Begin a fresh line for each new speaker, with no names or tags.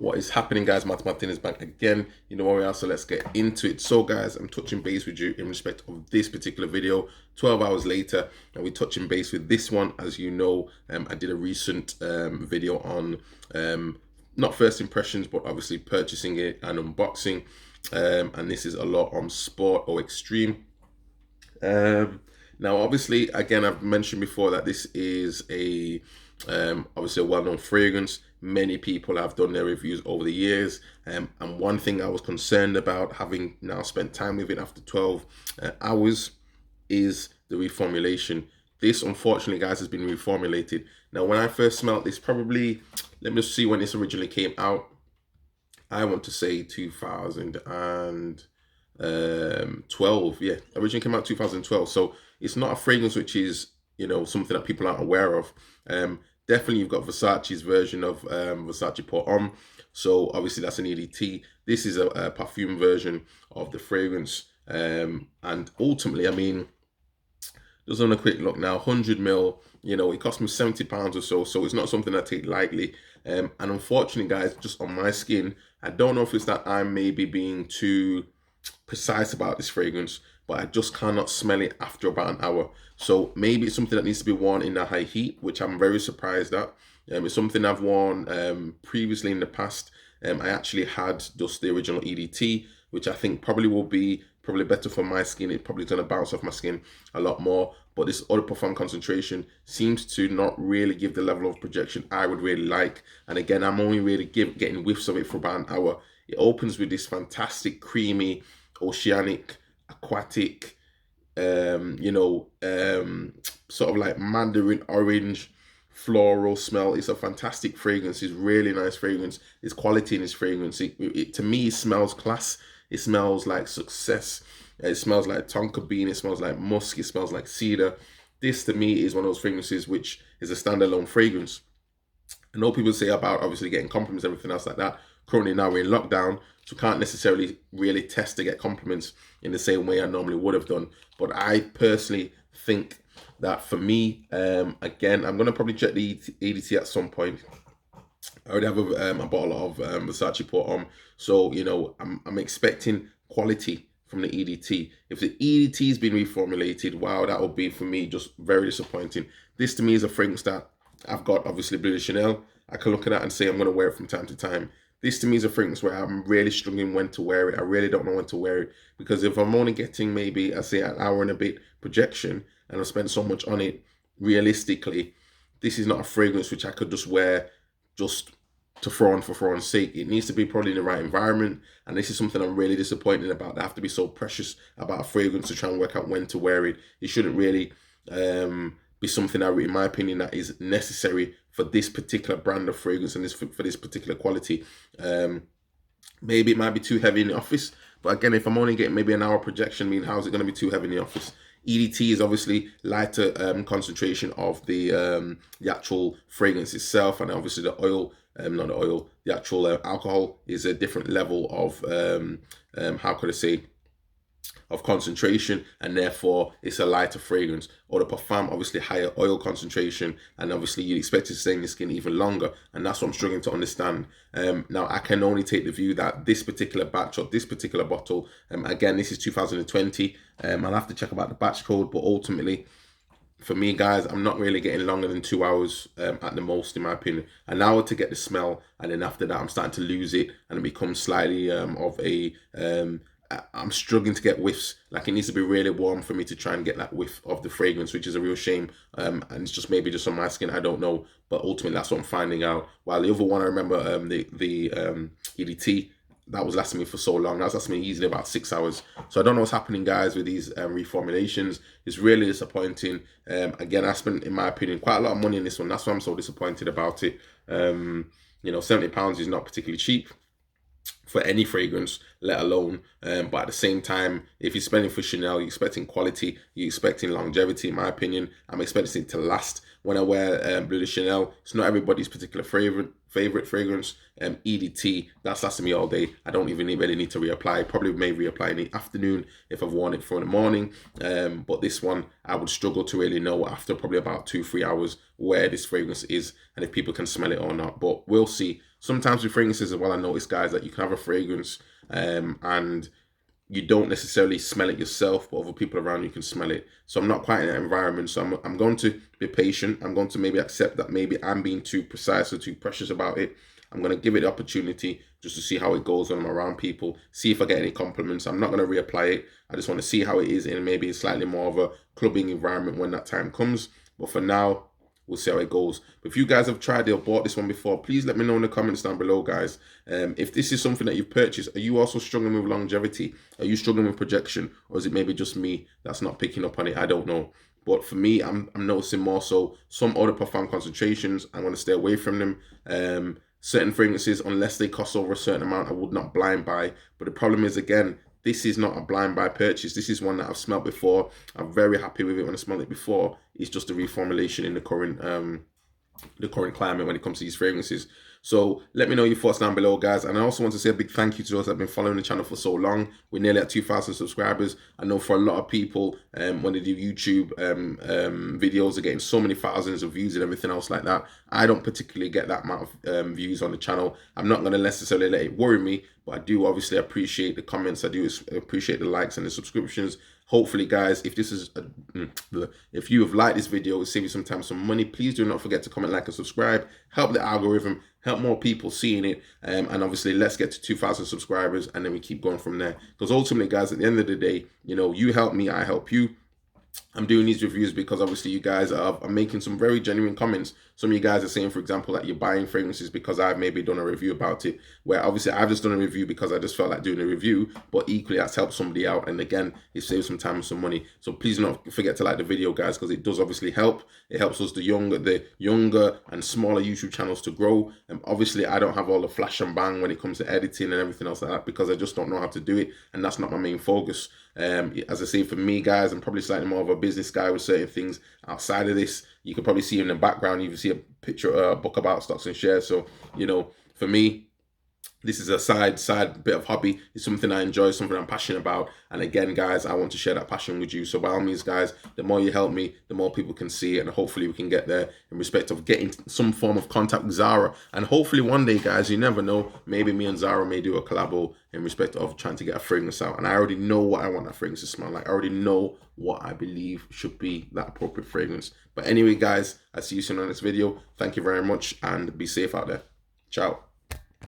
What is happening, guys? Matt Martin is back again. You know where we are, so let's get into it. So guys, I'm touching base with you in respect of this particular video 12 hours later, and we're touching base with this one. As you know, I did a recent video on not first impressions, but obviously purchasing it and unboxing, and this is Allure Homme Sport or Extreme. Now obviously, again, I've mentioned before that this is a obviously a well-known fragrance. Many people have done their reviews over the years, and one thing I was concerned about, having now spent time with it after 12 hours, is the reformulation. This, unfortunately, guys, has been reformulated. Now, when I first smelled this, probably, let me just see when this originally came out. I want to say 2012. Yeah, originally came out 2012. So it's not a fragrance which is, you know, something that people aren't aware of. Definitely, you've got Versace's version of Versace Pour Homme. So obviously that's an EDT. This is a perfume version of the fragrance. And ultimately, I mean, just on a quick look now, 100 ml, you know, it cost me £70 or so. So it's not something I take lightly. And unfortunately, guys, just on my skin, I don't know if it's that I'm maybe being too precise about this fragrance, but I just cannot smell it after about an hour. So maybe it's something that needs to be worn in a high heat, which I'm very surprised at. It's something I've worn previously in the past. I actually had just the original EDT, which I think probably will be better for my skin. It's probably going to bounce off my skin a lot more. But this Eau de Parfum concentration seems to not really give the level of projection I would really like. And again, I'm only really getting whiffs of it for about an hour. It opens with this fantastic, creamy, oceanic, aquatic, sort of like mandarin orange floral smell. It's a fantastic fragrance. It's really nice fragrance. There's quality in this fragrance. It to me, it smells class. It smells like success. It smells like tonka bean. It smells like musk. It smells like cedar. This to me is one of those fragrances which is a standalone fragrance. I know people say about obviously getting compliments, everything else like that. Currently now we're in lockdown, so can't necessarily really test to get compliments in the same way I normally would have done. But I personally think that for me, again, I'm gonna probably check the EDT at some point. I already have a bottle of Versace Pour Homme, so you know I'm expecting quality from the EDT. If the EDT has been reformulated, wow, that would be for me just very disappointing. This to me is a fragrance that I've got obviously Bleu de Chanel. I can look at that and say I'm going to wear it from time to time. This to me is a fragrance where I'm really struggling when to wear it. I really don't know when to wear it, because if I'm only getting maybe, I say, an hour and a bit projection and I've spent so much on it, realistically, this is not a fragrance which I could just wear just to throw on for throwing's sake. It needs to be probably in the right environment, and this is something I'm really disappointed about. I have to be so precious about a fragrance to try and work out when to wear it. It shouldn't really be something that, in my opinion, that is necessary for this particular brand of fragrance and this for this particular quality. Maybe it might be too heavy in the office, but again, if I'm only getting maybe an hour projection, I mean, how is it going to be too heavy in the office? EDT is obviously lighter concentration of the actual fragrance itself, and obviously the oil, not the oil, the actual alcohol is a different level of how could I say, of concentration, and therefore it's a lighter fragrance. Or the Parfum, obviously higher oil concentration, and obviously you'd expect it to stay in your skin even longer, and that's what I'm struggling to understand. Now I can only take the view that this particular batch or this particular bottle, again, this is 2020, I'll have to check about the batch code, but ultimately for me, guys, I'm not really getting longer than 2 hours at the most, in my opinion. An hour to get the smell, and then after that I'm starting to lose it, and it becomes slightly of a I'm struggling to get whiffs. Like, it needs to be really warm for me to try and get that whiff of the fragrance, which is a real shame. And it's just maybe just on my skin, I don't know. But ultimately, that's what I'm finding out. While the other one, I remember the EDT, that was lasting me for so long. That was lasting me easily about 6 hours. So I don't know what's happening, guys, with these reformulations. It's really disappointing. Again, I spent, in my opinion, quite a lot of money in this one. That's why I'm so disappointed about it. You know, £70 is not particularly cheap for any fragrance, let alone, but at the same time, if you're spending for Chanel, you're expecting quality, you're expecting longevity. In my opinion, I'm expecting it to last. when I wear Bleu de Chanel. It's not everybody's particular favorite fragrance. EDT, that's lasting me all day. I don't even really need to reapply. Probably may reapply in the afternoon if I've worn it for in the morning. But this one, I would struggle to really know after probably about 2-3 hours where this fragrance is and if people can smell it or not. But we'll see. Sometimes with fragrances as well, I notice, guys, that you can have a fragrance and you don't necessarily smell it yourself, but other people around you can smell it. So I'm not quite in that environment. So I'm going to be patient. I'm going to maybe accept that maybe I'm being too precise or too precious about it. I'm going to give it the opportunity just to see how it goes when I'm around people, see if I get any compliments. I'm not going to reapply it. I just want to see how it is in maybe a slightly more of a clubbing environment when that time comes. But for now, we'll see how it goes. But if you guys have tried it or bought this one before, please let me know in the comments down below, guys. If this is something that you've purchased, are you also struggling with longevity? Are you struggling with projection? Or is it maybe just me that's not picking up on it? I don't know. But for me, I'm noticing more so some other profound concentrations. I'm going to stay away from them. Certain fragrances, unless they cost over a certain amount, I would not blind buy. But the problem is, again, this is not a blind buy purchase. This is one that I've smelled before. I'm very happy with it when I smelled it before. It's just a reformulation in the current climate when it comes to these fragrances. So let me know your thoughts down below, guys. And I also want to say a big thank you to those that have been following the channel for so long. We're nearly at 2,000 subscribers. I know for a lot of people, when they do YouTube videos, are getting so many thousands of views and everything else like that. I don't particularly get that amount of views on the channel. I'm not going to necessarily let it worry me, but I do obviously appreciate the comments. I do appreciate the likes and the subscriptions. Hopefully, guys, if this is if you have liked this video, it save you some time, some money, please do not forget to comment, like, and subscribe. Help the algorithm, help more people seeing it, and obviously let's get to 2,000 subscribers, and then we keep going from there. Because ultimately, guys, at the end of the day, you know, you help me, I help you. I'm doing these reviews because obviously you guys are making some very genuine comments. Some of you guys are saying, for example, that you're buying fragrances because I've maybe done a review about it, where obviously I've just done a review because I just felt like doing a review, but equally that's helped somebody out. And again, it saves some time and some money. So please do not forget to like the video, guys, because it does obviously help. It helps us, the younger and smaller YouTube channels, to grow. And obviously I don't have all the flash and bang when it comes to editing and everything else like that, because I just don't know how to do it. And that's not my main focus. As I say, for me, guys, I'm probably slightly more of a business guy with certain things outside of this. You can probably see in the background, you can see a picture, a book about stocks and shares. So, you know, for me, this is a side bit of hobby. It's something I enjoy, something I'm passionate about. And again, guys, I want to share that passion with you. So by all means, guys, the more you help me, the more people can see it. And hopefully we can get there in respect of getting some form of contact with Zara. And hopefully one day, guys, you never know, maybe me and Zara may do a collabo in respect of trying to get a fragrance out. And I already know what I want that fragrance to smell like. I already know what I believe should be that appropriate fragrance. But anyway, guys, I'll see you soon on this video. Thank you very much and be safe out there. Ciao.